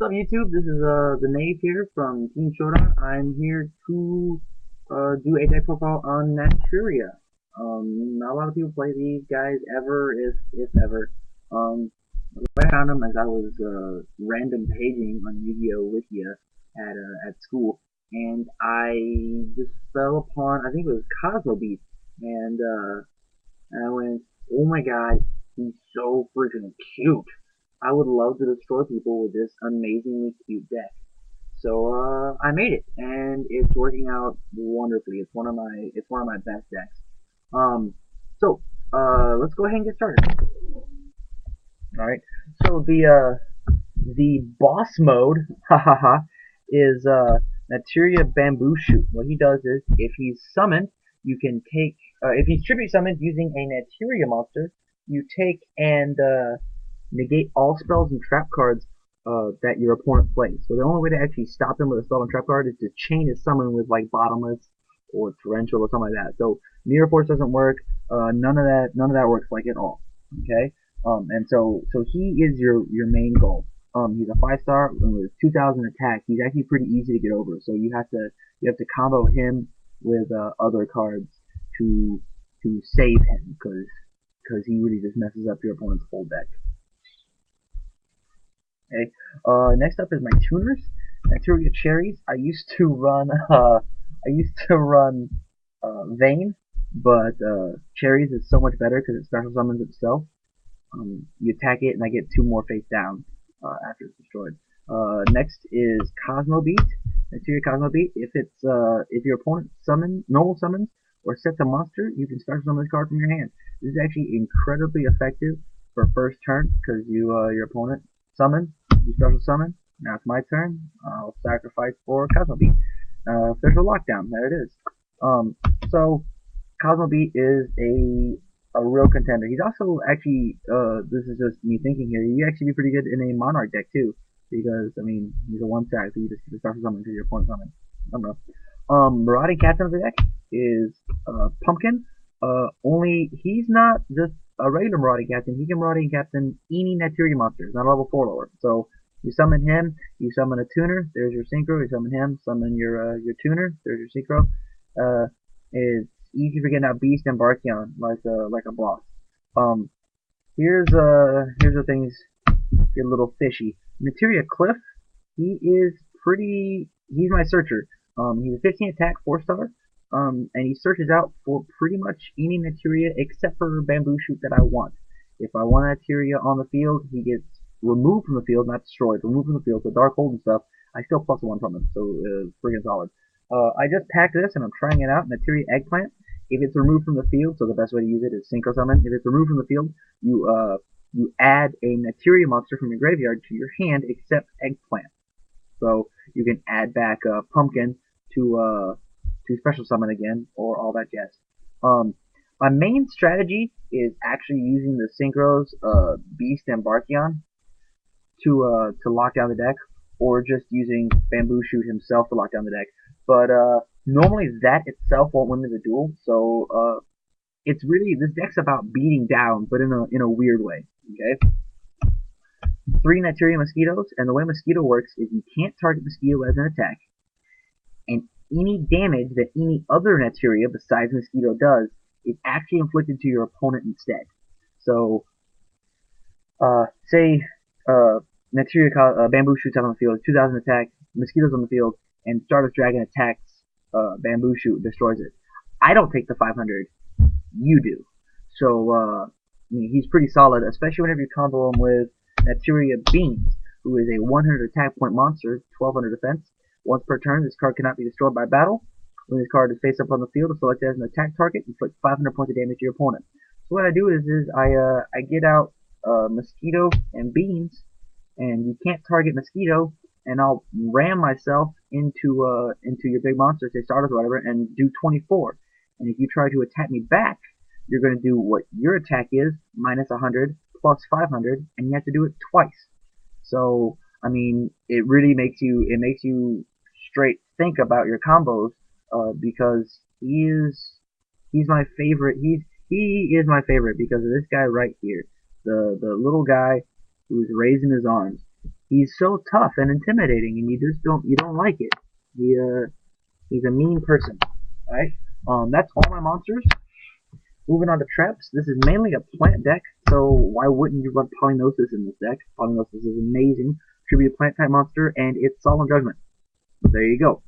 What's up, YouTube? This is the Knave here from TeamShodan. I'm here to do a deck profile on Naturia. Not a lot of people play these guys ever, if ever. I found them as I was random paging on Yu-Gi-Oh! Wikia at school, and I just fell upon, I think it was Cosmo Beat, and I went, oh my god, he's so freaking cute. I would love to destroy people with this amazingly cute deck. So I made it, and it's working out wonderfully. It's one of my best decks. Um, let's go ahead and get started. All right. So the boss mode, hahaha, is Naturia Bamboo Shoot. What he does is, if he's summoned, you can take. If he's tribute summoned using a Naturia monster, you take and negate all spells and trap cards that your opponent plays. So the only way to actually stop him with a spell and trap card is to chain his summon with like Bottomless or Torrential or something like that. So Mirror Force doesn't work. None of that works like at all. Okay. And so he is your main goal. He's a 5-star with 2,000 attack. He's actually pretty easy to get over. So you have to combo him with other cards to save him because he really just messes up your opponent's whole deck. Okay. Next up is my tuners. Naturia cherries. I used to run Vayne, but cherries is so much better because it special summons itself. You attack it, and I get 2 more face down after it's destroyed. Next is Cosmo Beat. Naturia Cosmo Beat. If your opponent normal summons or sets a monster, you can special summon this card from your hand. This is actually incredibly effective for first turn because your opponent summon, you special summon. Now it's my turn. I'll sacrifice for Cosmo Beat. Special lockdown. There it is. So Cosmo Beat is a real contender. He's also actually, this is just me thinking here, he'd actually be pretty good in a Monarch deck too, because, I mean, he's a 1-stack, so you just get a special summon because your opponent's summon. I don't know. Marauding Captain of the deck is Pumpkin. Only he's not just a regular Marauding Captain. He can Marauding Captain any Naturia monsters, not a level 4 lower. So you summon him, you summon a tuner, there's your synchro. You summon him, summon your tuner, there's your synchro. It's easy for getting out Beast and Barkion like a boss. Here's the things get a little fishy. Naturia Cliff, he's my searcher. He's a 15 attack, 4-star. And he searches out for pretty much any Naturia except for Bamboo Shoot that I want. If I want Naturia on the field, he gets removed from the field, not destroyed, removed from the field. So Dark Hold and stuff, I still +1 from him, so friggin' solid. I just packed this and I'm trying it out. Naturia Eggplant. If it's removed from the field, so the best way to use it is Synchro Summon. If it's removed from the field, you add a Naturia monster from your graveyard to your hand, except Eggplant. So you can add back Pumpkin to special summon again, or all that jazz. My main strategy is actually using the Synchros, Beast and Barkion to lock down the deck, or just using Bamboo Shoot himself to lock down the deck. But normally that itself won't win me the duel, so it's really, this deck's about beating down, but in a weird way. Okay. 3 Naturia Mosquitoes, and the way Mosquito works is you can't target Mosquito as an attack, and any damage that any other Naturia besides Mosquito does is actually inflicted to your opponent instead. So, say Naturia Bamboo Shoots out on the field, 2,000 attack, Mosquito's on the field, and Stardust Dragon attacks Bamboo Shoot, destroys it. I don't take the 500. You do. So, I mean, he's pretty solid, especially whenever you combo him with Naturia Beans, who is a 100 attack point monster, 1200 defense. Once per turn, this card cannot be destroyed by battle. When this card is face up on the field, select it as an attack target, inflict 500 points of damage to your opponent. So what I do is I get out Mosquito and Beans, and you can't target Mosquito, and I'll ram myself into your big monster, say Stardust or whatever, and do 24. And if you try to attack me back, you're going to do what your attack is, minus 100, plus 500, and you have to do it twice. So, I mean, it really makes you straight think about your combos, because he's my favorite. He is my favorite because of this guy right here, the little guy who's raising his arms. he's so tough and intimidating, and you don't like it. He's a mean person. All right. That's all my monsters. Moving on to traps. This is mainly a plant deck, so why wouldn't you run Polynosis in this deck? Polynosis is amazing. Should be a plant type monster, and it's Solemn Judgment. There you go.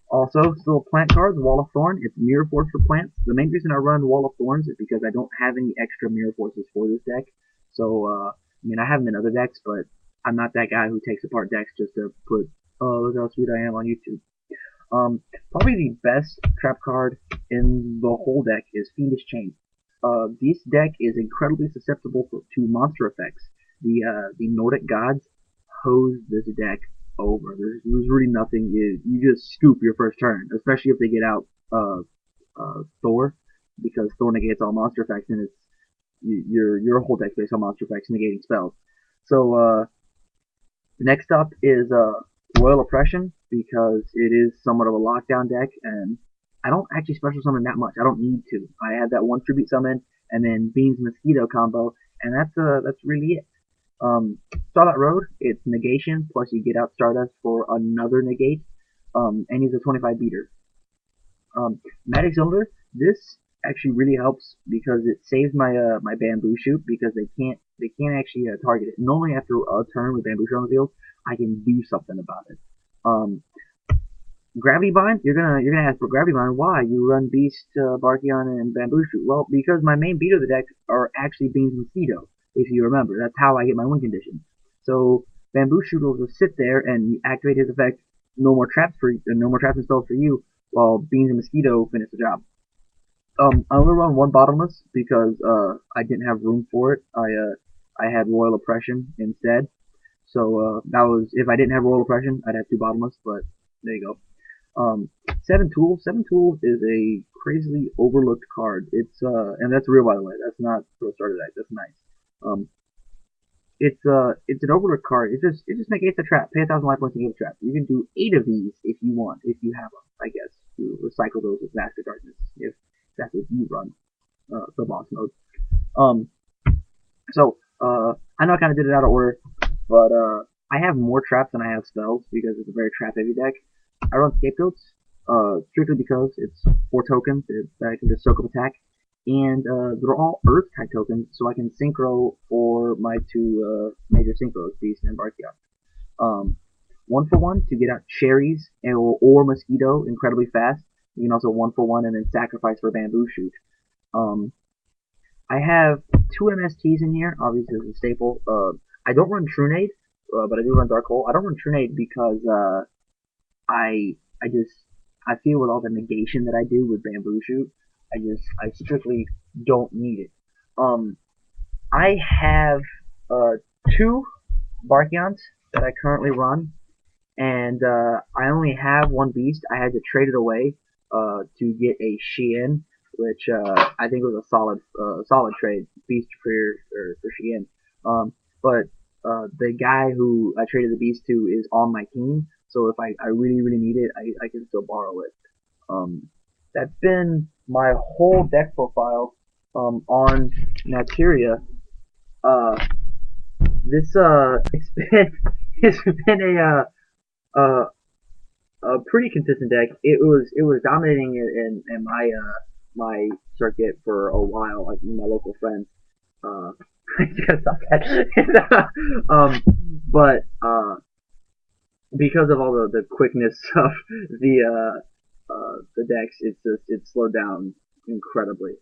Also, still plant cards, Wall of Thorn. It's Mirror Force for plants. The main reason I run Wall of Thorns is because I don't have any extra Mirror Forces for this deck. So, I mean, I have them in other decks, but I'm not that guy who takes apart decks just to put, oh, look how sweet I am on YouTube. Probably the best trap card in the whole deck is Fiendish Chain. This deck is incredibly susceptible to monster effects. The Nordic gods hose this deck over. There's really nothing. You just scoop your first turn, especially if they get out Thor, because Thor negates all monster effects, and it's your whole deck based on monster effects negating spells. So next up is Royal Oppression, because it is somewhat of a lockdown deck, and I don't actually special summon that much. I don't need to. I had that one tribute summon, and then Beans Mosquito combo, and that's really it. Starlight Road, it's negation, plus you get out Stardust for another negate, and he's a 25 beater. Magic Cylinder, this actually really helps because it saves my bamboo shoot, because they can't actually target it. Normally after a turn with bamboo shoot on the field, I can do something about it. Gravity Bind, you're gonna ask for Gravity Bind. Why? You run Beast, Barkion, and Bamboo Shoot. Well, because my main beat of the deck are actually Beans Mosquito, if you remember. That's how I get my win condition. So Bamboo Shoot will just sit there and activate his effect. No more traps and spells for you, while Beans and Mosquito finish the job. I only run one Bottomless because I didn't have room for it. I had Royal Oppression instead. So that was, if I didn't have Royal Oppression, I'd have two Bottomless. But there you go. Seven Tools. Seven Tools is a crazily overlooked card. It's and that's real, by the way. That's not for a starter deck. That's nice. It's an overlooked card. It just negates a trap. Pay 1,000 life points to negate a trap. You can do 8 of these if you want, if you have them. I guess to recycle those with Master Darkness if that's what you run. The boss mode. I know I kind of did it out of order, but I have more traps than I have spells because it's a very trap heavy deck. I run Scapegoats, strictly because it's 4 tokens that I can just soak up attack, and they're all Earth type tokens, so I can synchro for my 2 major synchros, Beast and Barkion. 1-for-1 to get out Cherries or Mosquito incredibly fast. You can also 1-for-1 and then sacrifice for Bamboo Shoot. I have 2 MSTs in here, obviously as a staple. I don't run Trunade, but I do run Dark Hole. I don't run Trunade because I feel with all the negation that I do with Bamboo Shoot, I strictly don't need it. I have 2 Barkions that I currently run, and I only have 1 Beast. I had to trade it away to get a Shein, which I think was a solid trade, Beast for Shein. But the guy who I traded the Beast to is on my team, so if I really need it, I can still borrow it. That's been my whole deck profile on Naturia. This it's been a pretty consistent deck. It was dominating in my circuit for a while, like my local friends. I just gotta stop that. But because of all the quickness of the decks, it's slowed down incredibly.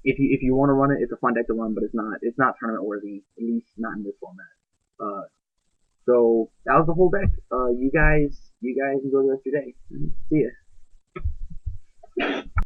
If you want to run it, it's a fun deck to run, but it's not tournament worthy, at least not in this format. So that was the whole deck. You guys enjoy the rest of your day. See ya.